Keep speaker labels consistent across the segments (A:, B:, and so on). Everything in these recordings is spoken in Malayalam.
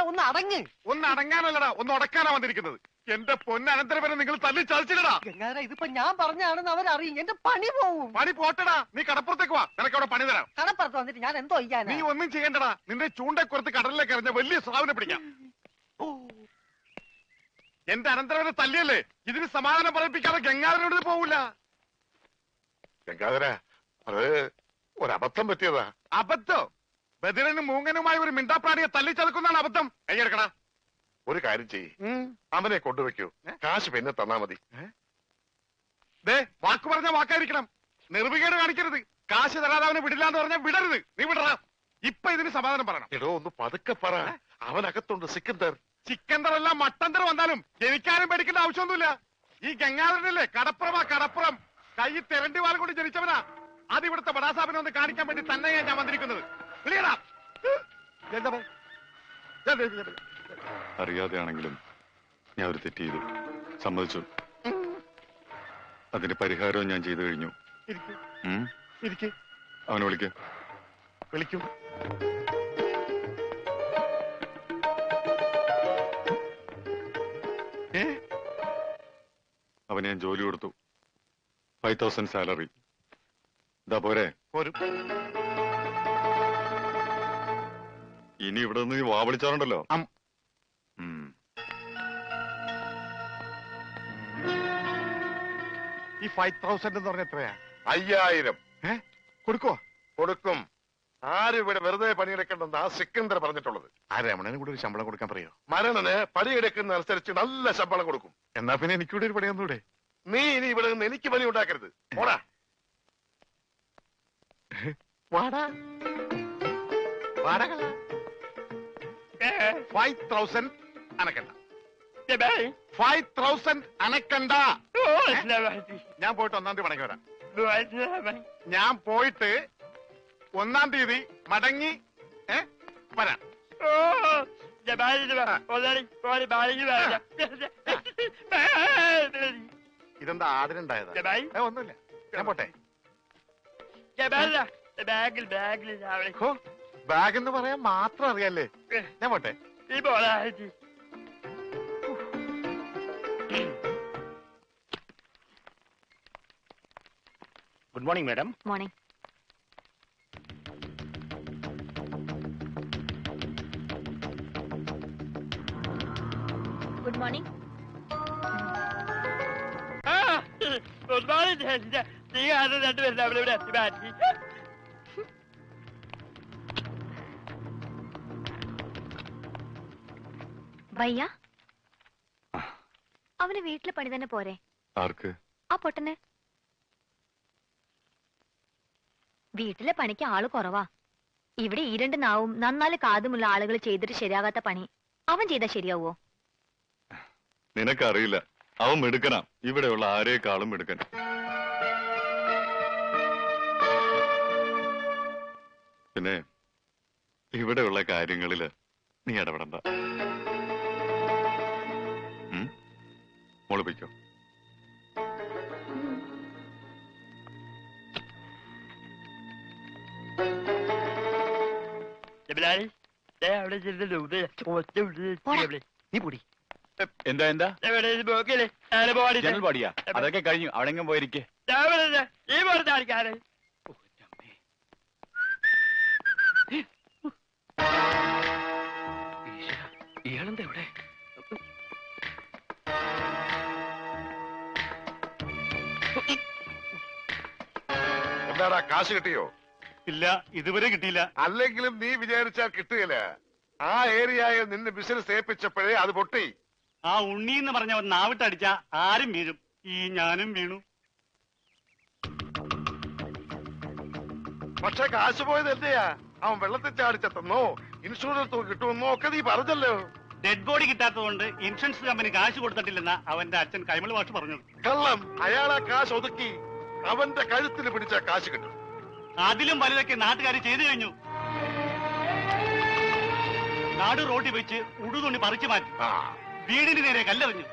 A: ഒന്ന് അടങ്ങ്.
B: ഒന്ന് അടങ്ങാനല്ലടാ, ഒന്ന് ഉടക്കാനാ വന്നിരിക്കുന്നത്. എന്റെ പൊന്നനന്തരവനെ നിങ്ങൾ തല്ലി ചതിച്ചില്ലടാ.
A: ഇതിപ്പോ ഞാൻ പറഞ്ഞാണെന്ന് അവരറിയും. എന്റെ പണി പോവും.
B: പണി പോട്ടടാ, നീ കടപ്പുറത്തേക്ക് വാ, നിനക്ക് അവിടെ പണി തരാം.
A: കടപ്പുറത്ത് വന്നിട്ട് ഞാൻ എന്തോ ചെയ്യാൻ?
B: നീ ഒന്നും ചെയ്യണ്ടടാ, നിന്റെ ചൂണ്ടക്കുറത്ത് കടലിലേക്ക് എറിഞ്ഞ വലിയ സ്രാവിനെ പിടിക്കാം. എന്റെ അനന്തരവനെ തല്ലിയല്ലേ, ഇതിന് സമാധാനം പറയിപ്പിക്കാതെ ഗംഗാധരനോട് പോവില്ല.
C: ഗംഗാധര, അത് ഒരബദ്ധം പറ്റിയതാ.
B: അബദ്ധം? ബദിരനും മൂങ്ങനുമായി ഒരു മിണ്ടാപ്രാണിയെ തല്ലി ചതുക്കുന്നതാണ് അബദ്ധം. കൈയെടുക്കടാ.
C: ഒരു കാര്യം ചെയ്യ്, അവനെ കൊണ്ടുവെക്കൂ, കാശ് പിന്നെ തന്നാ മതി.
B: വാക്ക് പറഞ്ഞ വാക്കായിരിക്കണം, നിർവികേട് കാണിക്കരുത്. കാശ് തരാതെ അവനെ വിടില്ലാന്ന് പറഞ്ഞാൽ വിടരുത്. നീ വിടറാ. ഇപ്പൊ ഇതിന് സമാധാനം പറയണം.
C: എടോ, ഒന്ന് പതുക്കെ പറ. അവനകത്തുണ്ട് സിക്കന്ദർ.
B: ചിക്കന്തർ എല്ലാം മട്ടന്തർ വന്നാലും എനിക്കാരും പേടിക്കേണ്ട ആവശ്യമൊന്നുമില്ല. ഈ ഗംഗാധരനല്ലേ കടപ്പുറം. കൈ തെരണ്ടി വാൽ കൊണ്ട് ജനിച്ചവനാ. അത് ഇവിടുത്തെ ബടാസാബിനെ ഒന്ന് കാണിക്കാൻ വേണ്ടി തന്നെയാ ഞാൻ വന്നിരിക്കുന്നത്.
D: അറിയാതെയാണെങ്കിലും ഞാൻ ഒരു തെറ്റ് ചെയ്തു, സമ്മതിച്ചു. അതിന് പരിഹാരവും ഞാൻ ചെയ്തു കഴിഞ്ഞു. അവനെ വിളിക്കും. അവന് ഞാൻ ജോലി കൊടുത്തു, 5000 സാലറി. ഇതാ പോരെ? ഇനി ഇവിടെ നിന്ന് വാ വിളിച്ചാറുണ്ടല്ലോ.
B: ഈ 5000 എന്ന് പറഞ്ഞ എത്രയാ?
C: 5000.
B: കൊടുക്കോ?
C: കൊടുക്കും. ആരും ഇവിടെ വെറുതെ പണിയെടുക്കണ്ടെന്ന് ആ സിക്കന്ദർ പറഞ്ഞിട്ടുള്ളത്.
B: ആ രമണന് കൂടെ ഒരു ശമ്പളം കൊടുക്കാൻ പറയോ?
C: മരണന് പണിയെടുക്കുന്ന അനുസരിച്ച് നല്ല ശമ്പളം കൊടുക്കും.
B: എന്നാ പിന്നെ എനിക്കൂടെ ഒരു പണിയൊന്നൂടെ?
C: നീ ഇനി ഇവിടെ നിന്ന് എനിക്ക് പണി ഉണ്ടാക്കരുത്. പോടാ.
B: വാടാ. 5000 അനക്കണ്ട. 5000 അനക്കണ്ട. ഞാൻ പോയിട്ട് 1-ാം തീയതി മടങ്ങി വരാം. ഞാൻ പോയിട്ട് 1-ാം തീയതി മടങ്ങി വരാം. ഇതെന്താ ആദരണ്ടായതാ? ഒന്നുമില്ല, ഞാൻ പോട്ടെ. ബാഗെന്ന് പറയാൻ മാത്രം അറിയാല്ലേ? ഞാൻ പോട്ടെ.
E: Good morning madam.
F: Morning. Good morning.
G: Good morning. രണ്ടുപേരും അവിടെ ഇവിടെ എത്തി മാറ്റി.
F: ഭയ്യ, അവന് വീട്ടിലെ പണി തന്നെ പോരെ?
D: ആർക്ക്?
F: ആ പൊട്ടന്. വീട്ടിലെ പണിക്ക് ആള് കുറവാ. ഇവിടെ ഈ 2 നാവും നന്നാല് കാതുമുള്ള ആളുകൾ ചെയ്തിട്ട് ശരിയാകാത്ത പണി അവൻ ചെയ്താൽ ശരിയാവോ?
D: നിനക്കറിയില്ല, അവൻ മിടുക്കനാ. ഇവിടെയുള്ള ആരേക്കാളും മിടുക്കൻ. പിന്നെ ഇവിടെയുള്ള കാര്യങ്ങളില് നീ ഇടപെടണ്ട. മോള് പൊയ്ക്കോ.
E: നീ പൊടി. എന്താ ജനൽ പാടിയാ? അതൊക്കെ കഴിഞ്ഞു. അവിടെ പോയിരിക്കേ. ഇയാളെന്താ ഇവിടെ?
C: എന്താടാ, കാശ് കിട്ടിയോ?
B: ഇല്ല, ഇതുവരെ കിട്ടിയില്ല.
C: അല്ലെങ്കിലും നീ വിചാരിച്ചാൽ കിട്ടുകയില്ല. ആ ഏരിയയിൽ നിന്ന് ബിസിനസ് ഏൽപ്പിച്ചപ്പോഴേ അത് പൊട്ടി.
H: ആ ഉണ്ണി എന്ന് പറഞ്ഞവൻ നാവിട്ടടിച്ച ആരും വീഴും. ഈ ഞാനും വീണു.
C: പക്ഷെ കാശ് പോയത് എന്റെയാ. അവൻ വെള്ളത്തിൽ ചാടിച്ചെന്നോ ഇൻഷുറൻസ് തുക കിട്ടുമെന്നോ ഒക്കെ നീ പറഞ്ഞല്ലോ.
H: ഡെഡ് ബോഡി കിട്ടാത്തതുകൊണ്ട് ഇൻഷുറൻസ് കമ്പനി കാശ് കൊടുത്തിട്ടില്ലെന്ന അവന്റെ അച്ഛൻ കൈമൾ മാഷ് പറഞ്ഞു.
C: കള്ളം. അയാളാ കാശ് ഒതുക്കി അവന്റെ കഴുത്തിന് പിടിച്ച കാശ് കിട്ടും.
H: അതിലും വലുതൊക്കെ നാട്ടുകാർ ചെയ്തു കഴിഞ്ഞു. നാട് റോഡിൽ വെച്ച് ഉടുതുണി പറിച്ചു മാറ്റി, വീടിന് നേരെ കല്ലെറിഞ്ഞു.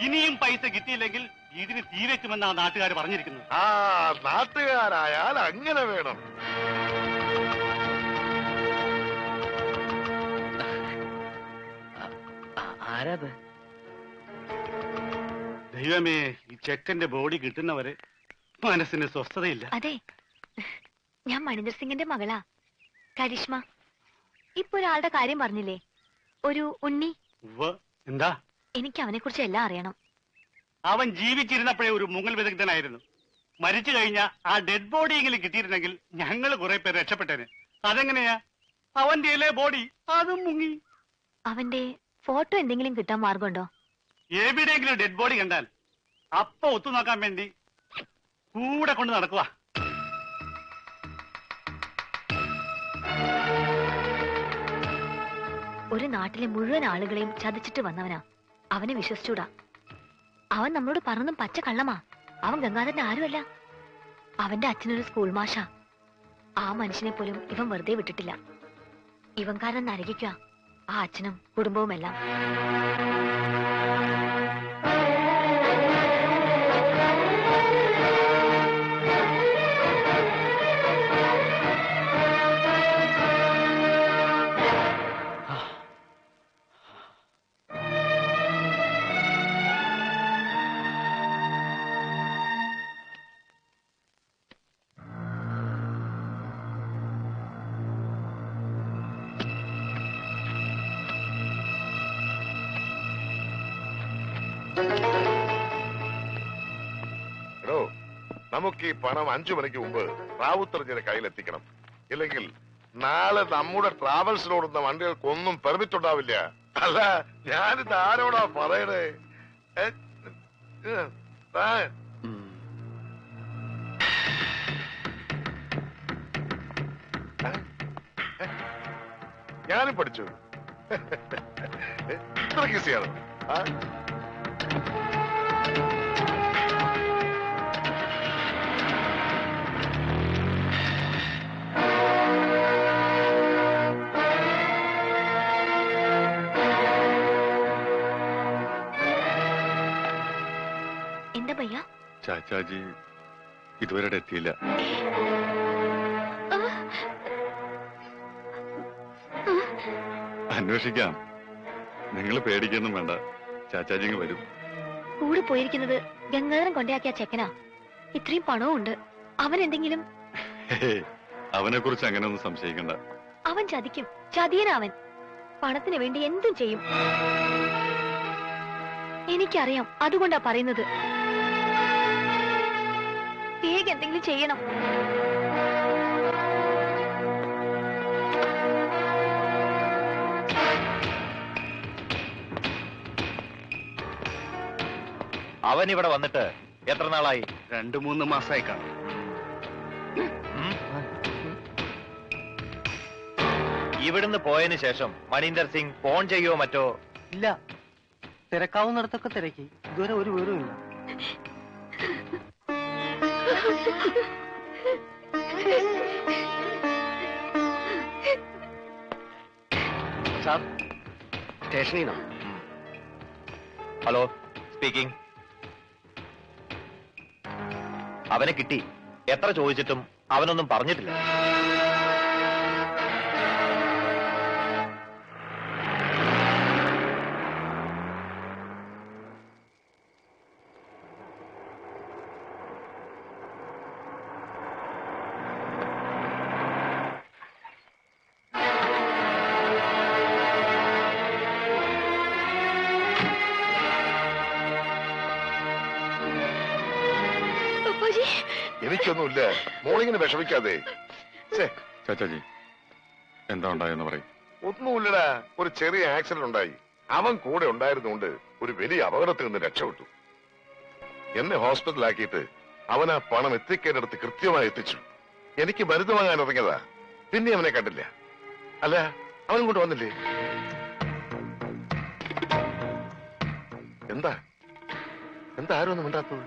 H: ഇനിയും പൈസ കിട്ടിയില്ലെങ്കിൽ വീടിന് തീ വെക്കുമെന്നാണ് നാട്ടുകാർ പറഞ്ഞിരിക്കുന്നത്.
C: ആ നാട്ടുകാരായാൽ അങ്ങനെ വേണം.
G: ആരാത്?
H: ദൈവമേ, ഈ ചെക്കന്റെ ബോഡി കിട്ടുന്നവരെ മനസ്സിന് സ്വസ്ഥതയില്ല.
F: അതെ, ഞാൻ മണിന്ദർ സിംഗിന്റെ മകളാ, കരിഷ്മ. ഇപ്പൊ ഒരാളുടെ കാര്യം പറഞ്ഞില്ലേ, ഒരു ഉണ്ണി.
H: എന്താ?
F: എനിക്ക് അവനെ കുറിച്ച് എല്ലാം അറിയണം.
H: അവൻ ജീവിച്ചിരുന്നപ്പോഴേ ഒരു മുങ്ങൽ വിദഗ്ധനായിരുന്നു. മരിച്ചു കഴിഞ്ഞാൽ ആ ഡെഡ് ബോഡിയെങ്കിലും കിട്ടിയിരുന്നെങ്കിൽ ഞങ്ങൾ കുറെ പേര് രക്ഷപ്പെട്ടേനെ. അതെങ്ങനെയാ? അവന്റെ ബോഡി അതും മുങ്ങി.
F: അവന്റെ ഫോട്ടോ എന്തെങ്കിലും കിട്ടാൻ മാർഗമുണ്ടോ?
H: എവിടെയെങ്കിലും ഡെഡ് ബോഡി കണ്ടാൽ അപ്പൊ ഒത്തു നോക്കാൻ വേണ്ടി കൂടെ കൊണ്ട് നടക്കുക.
F: ഒരു നാട്ടിലെ മുഴുവൻ ആളുകളെയും ചതിച്ചിട്ട് വന്നവനാ. അവനെ വിശ്വസിച്ചൂടാ. അവൻ നമ്മളോട് പറഞ്ഞതും പച്ച കള്ളമാ. അവൻ ഗംഗാധരന്റെ ആരുമല്ല. അവന്റെ അച്ഛനൊരു സ്കൂൾ മാഷാ. ആ മനുഷ്യനെ പോലും ഇവൻ വെറുതെ വിട്ടിട്ടില്ല. ഇവൻ കാരണം നരകിക്കുക ആ അച്ഛനും കുടുംബവുമെല്ലാം.
C: നമുക്ക് ഈ പണം 5 മണിക്ക് മുമ്പ് റാവുത്തറിഞ്ഞിന്റെ കയ്യിലെത്തിക്കണം. ഇല്ലെങ്കിൽ നാളെ നമ്മുടെ ട്രാവൽസിനോടുന്ന വണ്ടികൾക്കൊന്നും പെർമിറ്റ് ഉണ്ടാവില്ല. അല്ല, ഞാനിത് ആരോടാ പറയണേ? ഞാനും പഠിച്ചു. ഇത്ര ഈസിയാണ്.
F: എന്താ ഭയ്യ?
D: ചാച്ചാജി ഇതുവരെ എത്തിയില്ല. അന്വേഷിക്കാം. നിങ്ങൾ പേടിക്കൊന്നും വേണ്ട, ചാച്ചാജി ഇങ്ങ് വരും.
F: കൂടെ പോയിരിക്കുന്നത് ഗംഗാധരൻ കൊണ്ടയാക്കിയ ചെക്കനാ. ഇത്രയും പണവും ഉണ്ട്. അവൻ എന്തെങ്കിലും
D: അവനെ കുറിച്ച് അങ്ങനെ ഒന്നും സംശയിക്കണ്ട.
F: അവൻ ചതിക്കും. ചതിയനവൻ പണത്തിന് വേണ്ടി എന്തും ചെയ്യും. എനിക്കറിയാം, അതുകൊണ്ടാ പറയുന്നത്. വേഗം എന്തെങ്കിലും ചെയ്യണം.
E: അവൻ ഇവിടെ വന്നിട്ട് എത്ര നാളായി?
H: 2-3 മാസമായി കാണും.
E: ഇവിടുന്ന് പോയതിനു ശേഷം മണീന്ദർ സിംഗ് ഫോൺ ചെയ്യോ മറ്റോ?
A: ഇല്ല, തിരക്കാവുന്നിടത്തൊക്കെ തിരക്കി. ഇതുവരെ ഒരു വിവരവും ഇല്ല.
E: സാർ, സ്റ്റേഷനിൽ നിന്നോ? Hello, speaking. അവനെ കിട്ടി. എത്ര ചോദിച്ചിട്ടും അവനൊന്നും പറഞ്ഞിട്ടില്ല.
C: എനിക്കൊന്നുമില്ല, മോളിങ്ങനെ വിഷമിക്കാതെ.
D: ചാച്ചാജി എന്താ ഉണ്ടായെന്ന് പറയും.
C: ഒന്നുമില്ലടാ, ഒരു ചെറിയ ആക്സിഡന്റ് ഉണ്ടായി. അവൻ കൂടെ ഉണ്ടായിരുന്നുകൊണ്ട് ഒരു വലിയ അപകടത്തിൽ നിന്ന് രക്ഷപ്പെട്ടു. എന്നെ ഹോസ്പിറ്റലാക്കിയിട്ട് അവൻ ആ പണം എത്തിക്കേണ്ടടുത്ത് കൃത്യമായി എത്തിച്ചു. എനിക്ക് മരുന്ന് വാങ്ങാൻ ഇറങ്ങിയതാ. പിന്നെ അവനെ കണ്ടില്ല. അല്ല, അവൻ കൊണ്ട് വന്നില്ലേ? എന്താ എന്താ ആരും ഒന്നും മിണ്ടാത്തത്?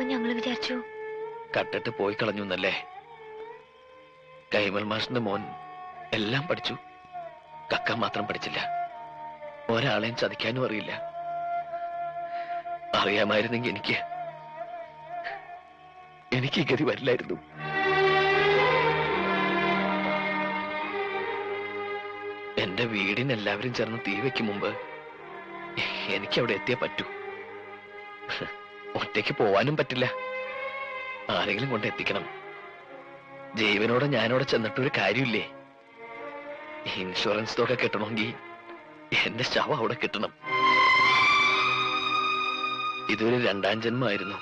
F: കേട്ടപ്പോ ഞങ്ങള് വിചാരിച്ചു
I: കട്ടിട്ട് പോയി കളഞ്ഞു എന്നല്ലേ. കൈമൾ മാഷിന്റെ മോൻ എല്ലാം പഠിച്ചു, കക്ക മാത്രം പഠിച്ചില്ല. ഒരാളെയും ചതിക്കാനും അറിയില്ല. അറിയാമായിരുന്നെങ്കിൽ എനിക്ക് ഈ ഗതി വരില്ലായിരുന്നു. എന്റെ വീടിന് എല്ലാവരും ചേർന്ന് തീ വെക്കും മുമ്പ് എനിക്ക് അവിടെ എത്തിയേ പറ്റൂ. ഒറ്റയ്ക്ക് പോവാനും പറ്റില്ല, ആരെങ്കിലും കൊണ്ട് എത്തിക്കണം. ജീവനോടെ ഞാനവിടെ ചെന്നിട്ടൊരു കാര്യമില്ലേ. ഇൻഷുറൻസ് തുക കിട്ടണമെങ്കിൽ എന്റെ ശവം അവിടെ കിട്ടണം. ഇതൊരു രണ്ടാം ജന്മമായിരുന്നു.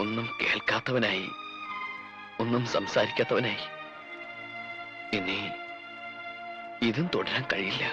I: ഒന്നും കേൾക്കാത്തവനായി, ഒന്നും സംസാരിക്കാത്തവനായി. ഇനി ഇതും തുടരാൻ കഴിയില്ല.